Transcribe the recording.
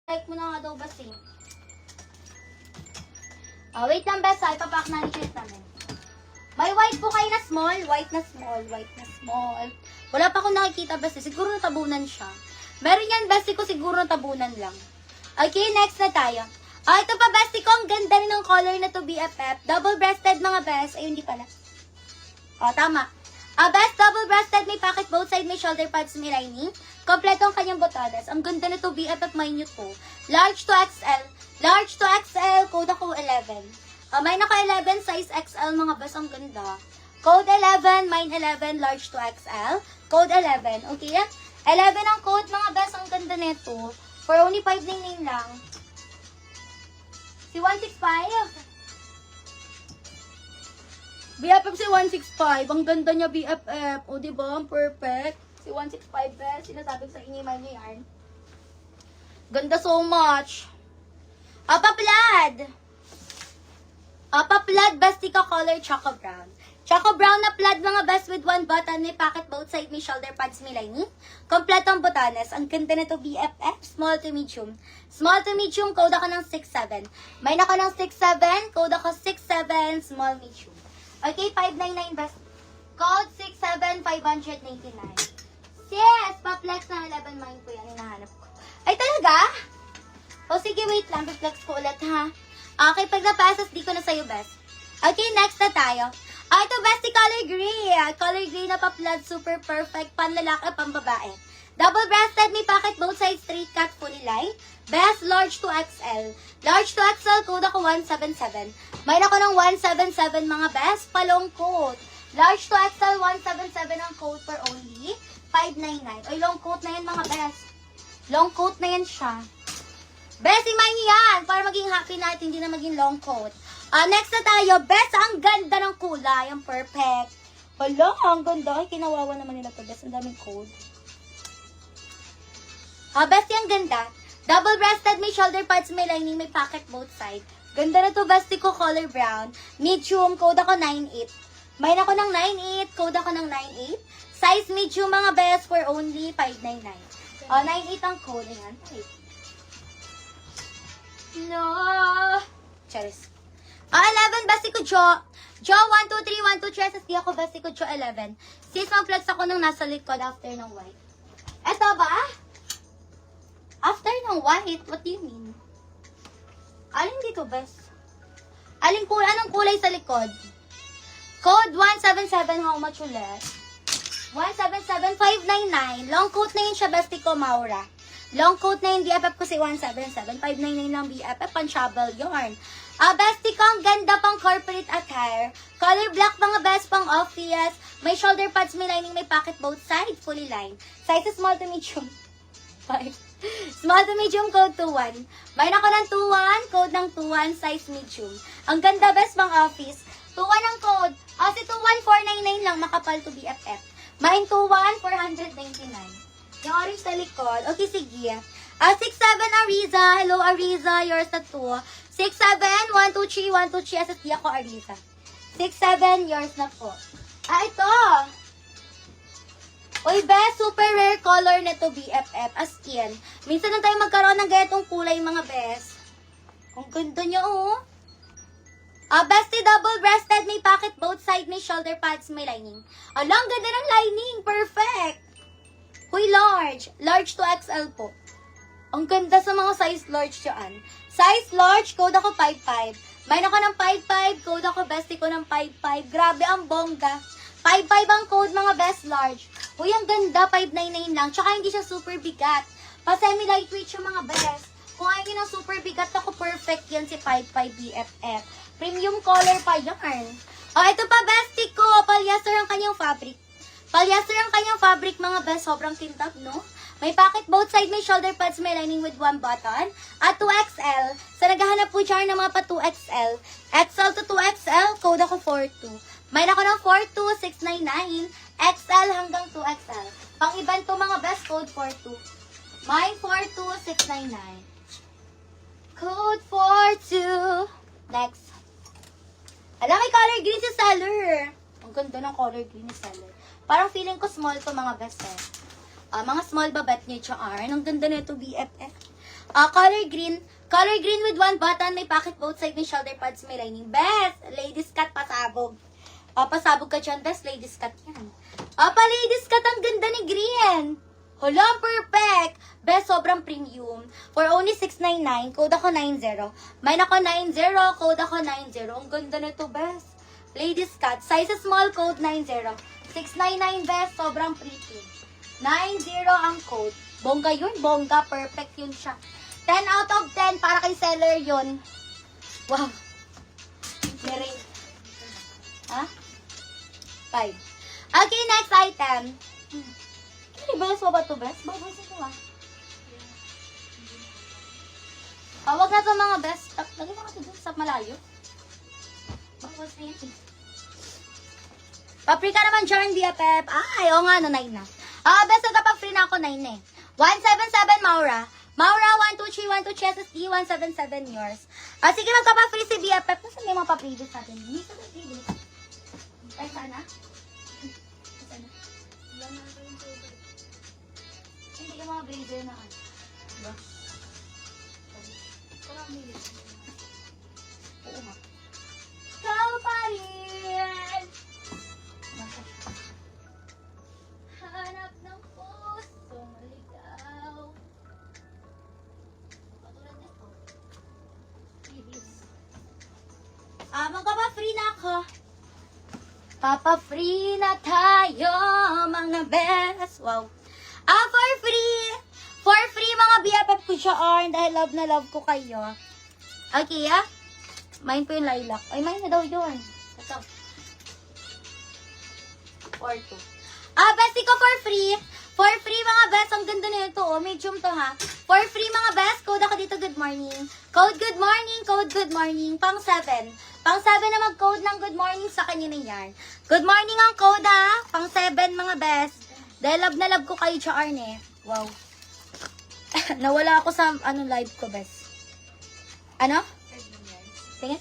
Like mo na nga daw basi. Wait lang, best. Ipapack na ni namin. May white po kayo na small. White na small. White na small. Wala pa akong nakikita, best. Siguro natabunan siya. Meron yan, best ko. Siguro natabunan lang. Okay, next na tayo. Ito pa, best ko. Ang ganda rin ng color na to, BFF. Double-breasted, mga best. Ayun, hindi pala. Tama. Best double-breasted. May pocket both side. May shoulder pads. May lining. Kompleto ang kanyang botones. Ang ganda nito, BFF, minute po. Large to XL. Large to XL. Code ako 11. Mine ako 11. Size XL, mga best. Ang ganda. Code 11. Mine 11. Large to XL. Code 11. Okay? 11 ang code, mga best. Ang ganda nito. For only 599 lang. Si 165. BFF si 165. Ang ganda niya, BFF. O, diba? Ang perfect. Si 165, best. Sinasabi ko sa inyo, man niya yarn. Ganda so much. Plaid. Plaid, bestika color, choco brown. Choco brown na plaid, mga best, with one button. May pocket both side, may shoulder pads, may lining. Kompleto ang botones. Ang ganda nito, BFF. Small to medium. Small to medium, code ako ng 6'7". May ako ng 6'7", code ako 6'7", small medium. Okay, 599 best. Code 6'7", 599. Yes, pa-flex na 11 mine po yan, hinahanap ko. Ay, talaga? O sige, wait lang, pa-flex ko ulit, ha? Okay, pag napasas, di ko na sa'yo, best. Okay, next na tayo. Ito, best, color gray. Color gray na pa-flood, super perfect, panlalaki, pambabae. Double-breasted, may pocket, both sides, straight cut, fully line. Best, large to XL. Large to XL, code ako 177. May ako ng 177, mga best, palong coat. Large to XL, 177 ang code for only 599. Oy, long coat na yan, mga best. Long coat na yan siya. Best, imay yan. Para maging happy natin, hindi na maging long coat. Next na tayo. Best, ang ganda ng kulay. Ang perfect. Hala, ang ganda. Ay, kinawawa naman nila to, best. Ang daming code. Best, yung ganda. Double-breasted, may shoulder pads, may lining, may pocket both side. Ganda na to, best ko, color brown. Medium, code ako 98. May ako ng 98, code ako ng 98. Size medium, mga best, for only 599. 98 ang code. Ayan. No. Charis. 11, best ko, Jo. Jo, 1, 2, 3, 1, 2, 3. SSD ako, best ko, Jo, 11. Sis, mag-flex ako nung nasa likod after ng white. Eto ba? After ng white? What do you mean? Alin dito, best? Anong kulay sa likod? Code 177, how much ulit? 177,599. Long coat na yun siya, bestie ko, Maura. Long coat na yun, BFF ko si 177. 599 lang, BFF, pan-travel yarn. Bestie ko, ang ganda pang corporate attire. Color black, mga best, pang office. May shoulder pads, may lining, may pocket both sides, fully lined. Size small to medium. 5. Small to medium, code 21. May ako ng 21, code ng 21, size medium. Ang ganda, best, pang office. 21 ang code. Si 21499 lang, makapal to BFF. Mine 21, 499. Yung orange sa likod. Okay, sige. 67 Ariza. Hello, Ariza. Yours na 2. 67, 123, 123. SSD ako, Ariza. 67, yours na po. Ito. Uy, best, super rare color na to, BFF. As in. Minsan lang tayo magkaroon ng ganitong kulay, mga best. Ang ganda niya, oh. Bestie, double-breasted, may pocket both side, may shoulder pads, may lining. Ang ganda ng lining, perfect! Huy, large. Large to XL po. Ang ganda sa mga size large yan. Size large, code ako 55. May ako ng 55, code ako bestie ko ng 55. Grabe, ang bongga. 55 ang code, mga best large. Huy, ang ganda, 599 lang. Tsaka hindi siya super bigat. Pa-semi-lightweight siya, mga best. Kung ayaw nyo ng super bigat, ako perfect yan si 55 BFF. Premium color pa yarn. Ito pa, bestie ko. Polyester ang kanyang fabric. Polyester ang kanyang fabric, mga best. Sobrang kintab, no? May pocket both side, may shoulder pads, may lining with one button. 2XL. Sa naghahanap po dyan ng mga pa 2XL. XL to 2XL, code ako 42. May ako ng 42699. XL hanggang 2XL. Pang-iban to, mga best, code 42. May 42699. Code 42. Next. Alam, may color green si seller. Ang ganda ng color green ni seller. Parang feeling ko small to, mga best. Mga small babat niya, Char. Ang ganda nito, BFF. Color green. Color green with one button. May pocket both side. May shoulder pads. May lining. Best. Ladies cut pasabog. Pasabog ka dyan. Best. Ladies cut yan. Ladies cut. Ang ganda ni green. Hala, perfect. Best. Sobrang premium. For only $6.99. Code ako 90. Mine ako 90. Code ako 90. Ang ganda nito, best. Ladies cut. Size small. Code 90. $6.99 best. Sobrang pretty. 90 ang code. Bongga yun. Bongga. Perfect yun siya. 10 out of 10 para kay seller yun. Wow. Meron. Ha? 5. Okay, next item. Best mo ba ito, best? Best ito ah. Wag na ito mga best. Lagay mo kasi dun sa malayo. Bawas na yun. Paprika naman dyan, BFF. Ay, oo nga, no, 9 na. Best na kapag free na ako, 9 eh. 177 Maura. Maura, 123, 123 SSD, 177 yours. Sige, magkapa-free si BFF. Nasaan yung mga pa-previous natin? Hindi sa previous. Ay, sana? Sana? Hindi yung mga blazer na ano. Diba? Oo nga. Ikaw pa rin! Hanap ng puso maligaw. Patulad nito. Bibis. Magpapa-free na ako. Papa-free na tayo, mga best. Wow. For free. For free, mga BFF ko siya, dahil love na love ko kayo. Okay, ah? Mine po yung lilac. Ay, mine na daw yun. Ito. 4-2. Bestie ko for free. For free, mga best. Ang ganda na ito, oh. Medium to, ha? For free, mga best. Code ako dito, good morning. Code good morning. Code good morning. Pang 7. Pang 7 na mag-code ng good morning sa kanya na yan. Good morning ang code, ha? Pang 7, mga best. Dahil love na love ko kayo, Charn, eh. Wow. Nawala ako sa, live ko, best. Ano? Tingin?